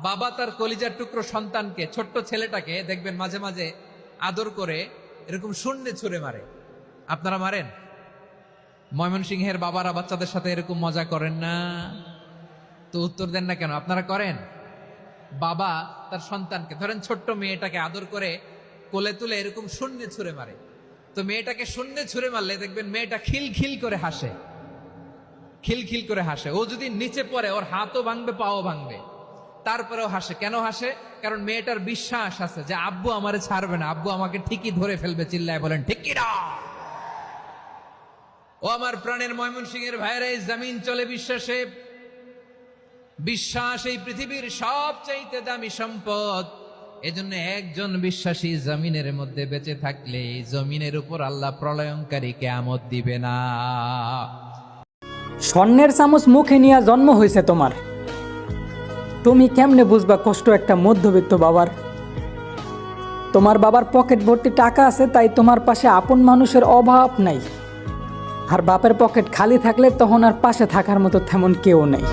বাবা তার কলিজার টুকরো সন্তানকে, ছোট্ট ছেলেটাকে দেখবেন মাঝে মাঝে আদর করে এরকম শূন্যে ছুঁড়ে মারে। আপনারা মারেন? ময়মনসিংহের বাবারা বাচ্চাদের সাথে এরকম মজা করেন না? তো উত্তর দেন না কেন? আপনারা করেন? বাবা তার সন্তানকে, ধরেন ছোট্ট মেয়েটাকে আদর করে কোলে তুলে এরকম শূন্যে ছুঁড়ে মারে। তো মেয়েটাকে শূন্যে ছুঁড়ে মারলে দেখবেন মেয়েটা খিলখিল করে হাসে, খিলখিল করে হাসে। ও যদি নিচে পড়ে ওর হাতও ভাঙবে, পাও ভাঙবে, তারপরেও হাসে। কেন হাসে? কারণ মেয়েটার বিশ্বাস আছে যে আব্বু আমারে ছাড়বে না, আব্বু আমাকে ঠিকই ধরে ফেলবে। চিল্লায় বলেন ঠিক কি না? ও আমার প্রাণের ময়মনসিংহের ভাইরা, এই জমিন চলে বিশ্বাসে। বিশ্বাস এই পৃথিবীর সবচাইতে দামি সম্পদ। এজন্য একজন বিশ্বাসী জমিনের মধ্যে বেঁচে থাকলে জমিনের উপর আল্লাহ প্রলয়ঙ্কারী কিয়ামত দিবে না। স্বর্ণের চামচ মুখে নিয়ে জন্ম হয়েছে তোমার, তুমি কেমনে বুঝবা কষ্ট একটা মধ্যবিত্ত বাবার? তোমার বাবার পকেট ভর্তি টাকা আছে, তাই তোমার পাশে আপন মানুষের অভাব নাই। আর বাপের পকেট খালি থাকলে তখন আর পাশে থাকার মতো তেমন কেউ নেই।